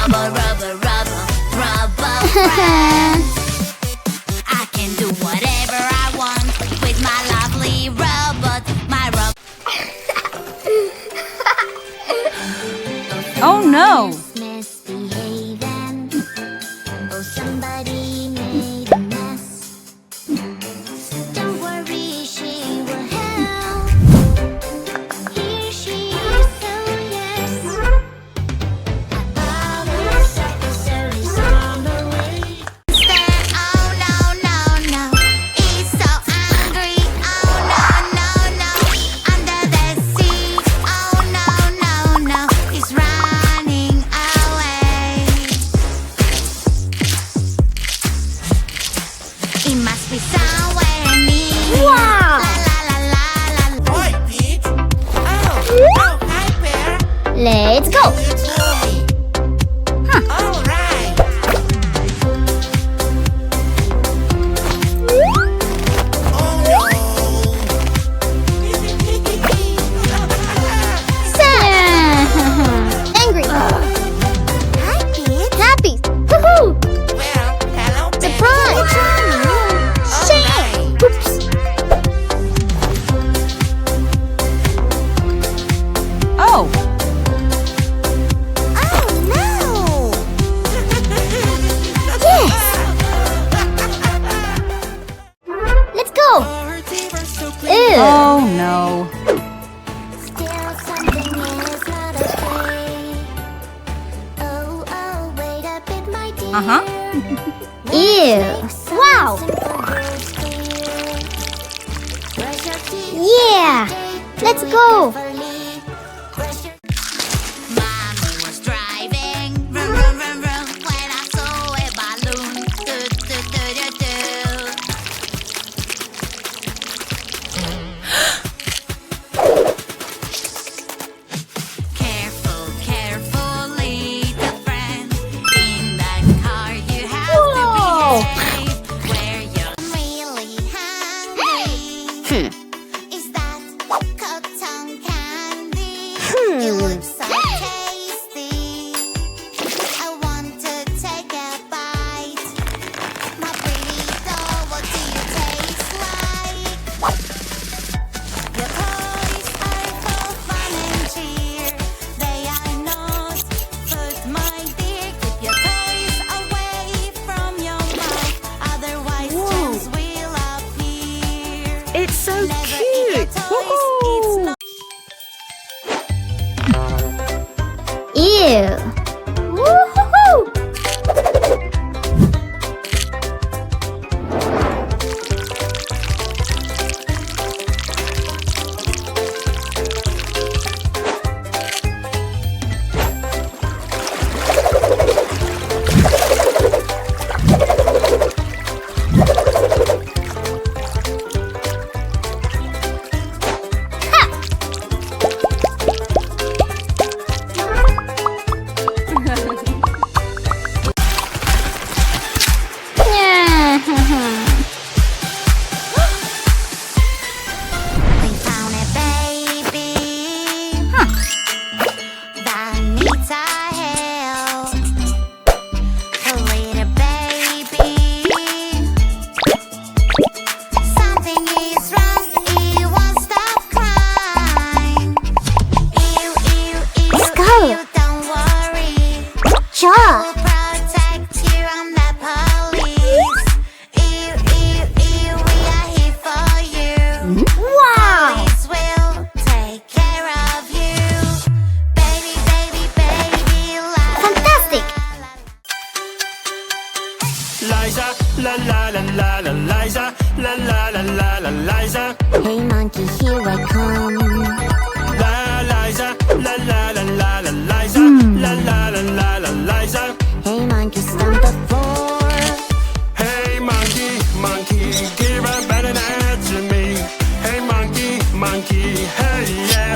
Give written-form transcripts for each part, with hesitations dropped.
rubber, rubber, rubber, rubber friend. I can do whatever I want with my lovely robot, my robot. Oh no! Misbehaving. Oh, somebody made a mess. Don't worry, she will help. Here she is, so yes. About her secretary on the way. Oh no, no, no. He's so angry. Oh no, no, no. Under the sea. Oh no, no, no. He's running away. It must be somewhere near. Wow. La la la la la. Oi, Pete! Oh, hi, Bear! Let's go. It's Willie. All right. Oh, no. Sad. Angry. Hi, Pete. Happy. Woohoo. Well, hello, Bear. Surprise. Shame. Oops. Oh! Oh no. Let's go. Our team's so clean. Ew. Oh no! Still something is not okay. Oh, oh, wait a bit, my dear. Uh-huh. Ew. Wow. Yeah. Let's go. Mommy was driving, vroom, vroom, vroom, vroom, when I saw a balloon. Do, do, do, do, do. Careful, careful, little friend. In the car you have Whoa. to behave. Where you're really hungry. Is that cotton candy? It looks so tasty. I want to take a bite. My pretty doll, what do you taste like? Your toys are for fun and cheer. They are not food, my dear. Keep your toys away from your mouth, otherwise germs will appear. It's so Never eat cute! your toys, it's not. Ew. Woohoo. We found a baby that needs our help. A little baby. Something is wrong. He won't stop crying. Ew, ew, ew, Let's go. ew, don't worry. Sure. We'll protect you from the police. Ew, ew, ew, we are here for you. Wow. Police will take care of you. Baby, baby, baby, la la Fantastic. Liza, la la la la la, Liza, la la la la la, Liza. Hey monkey, here I come. La Liza, la la la la la, Liza, la la la la la, Liza. Hey monkey, stomp the floor. Hey monkey, monkey, give a banana to me. Hey monkey, monkey, hey yeah.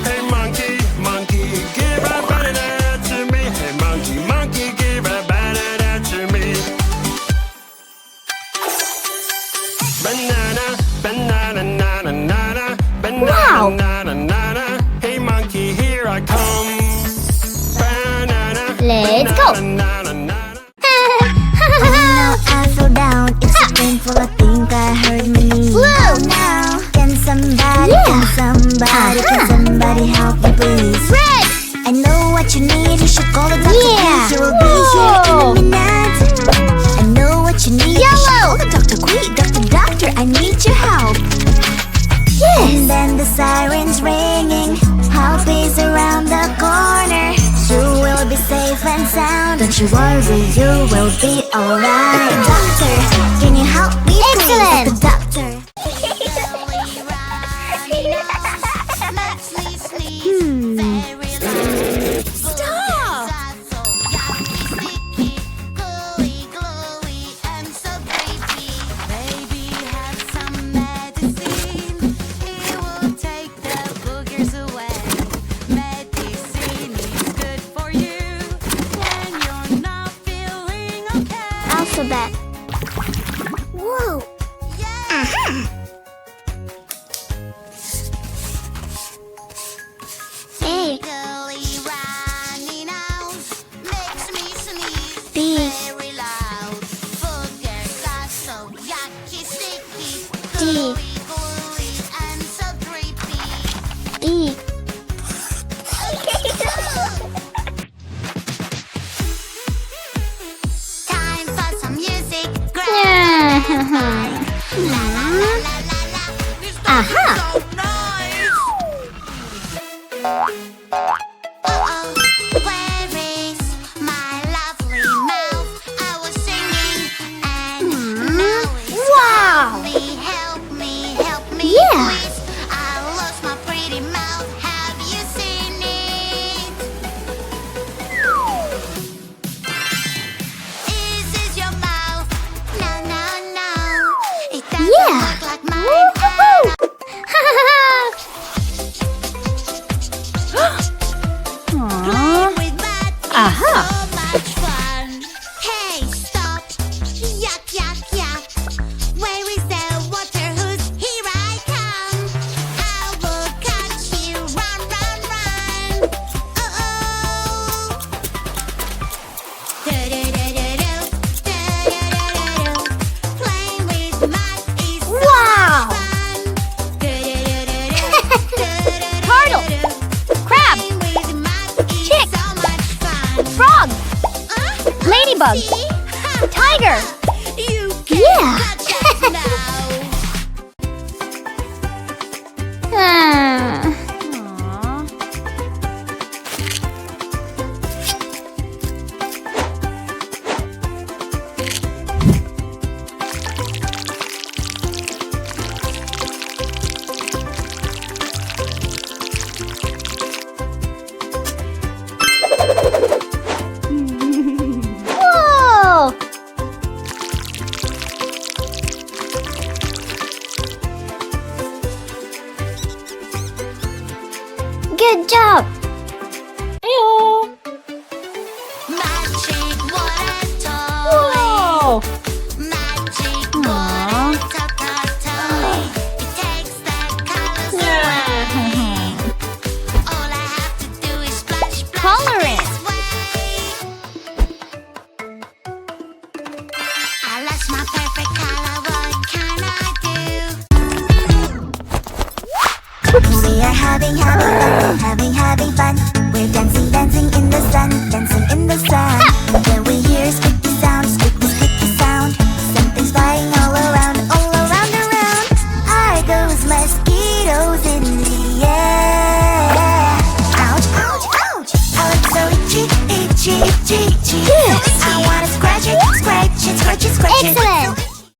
Hey monkey, monkey, give a banana to me. Hey monkey, monkey, give a banana to me. Banana, banana, banana, banana, banana. Let's go. Now I feel down. It's so painful. I think I hurt my knee. Blue. Now, can somebody, Yeah. can somebody help me, please? Red. I know what you need. You should call the doctor. Yeah. Please. He will be here in a minute. I know what you need. You should call the doctor. Quick, doctor, I need your help. Yes. And then the sirens ringing. Help is around the corner. You will be safe and sound. Don't you worry, you will be alright. Doctor, can you help me, Excellent. please? The doctor. Stop. Alphabet. Whoa. Hey. B. D. E. Time for some music. Aha. Where is my lovely mouth? I was singing and now it's Wow. help me, Yeah. please. I lost my pretty mouth. Have you seen it? Is this your mouth? No. It doesn't Yeah. look like mine. Woo-hoo-hoo. Aww. With that is Aha. so much fun. Hey, stop! Yuck, yuck, yuck! Where is the water hose? Here I come! I will catch you! Run, run, run! Uh-oh! Da-da-da-da-do, da-da-da-da-do. Playing with mud is so Wow. much fun. Da-da-da-da-do, da-da-da-da-do. Turtle. Crab. Playing with mud is Chick. so much fun. Frog. Huh? Ladybug. See? Tiger. You can't Yeah. touch us now. Ah. Aww. Whoa. Good job. Magic water toy. Whoa. Magic Aw. water toy. It takes the colors away. All I have to do is splash, splash Color it. this way. I lost my perfect color. What can I do? We are having fun. We're dancing in the sun, dancing in the sun. Then we hear squeaky sound, squeaky sound. Something's flying all around, around. Are those mosquitoes in the air? Ouch, ouch, ouch! Oh, it's so itchy. Yes. I wanna scratch it. Excellent.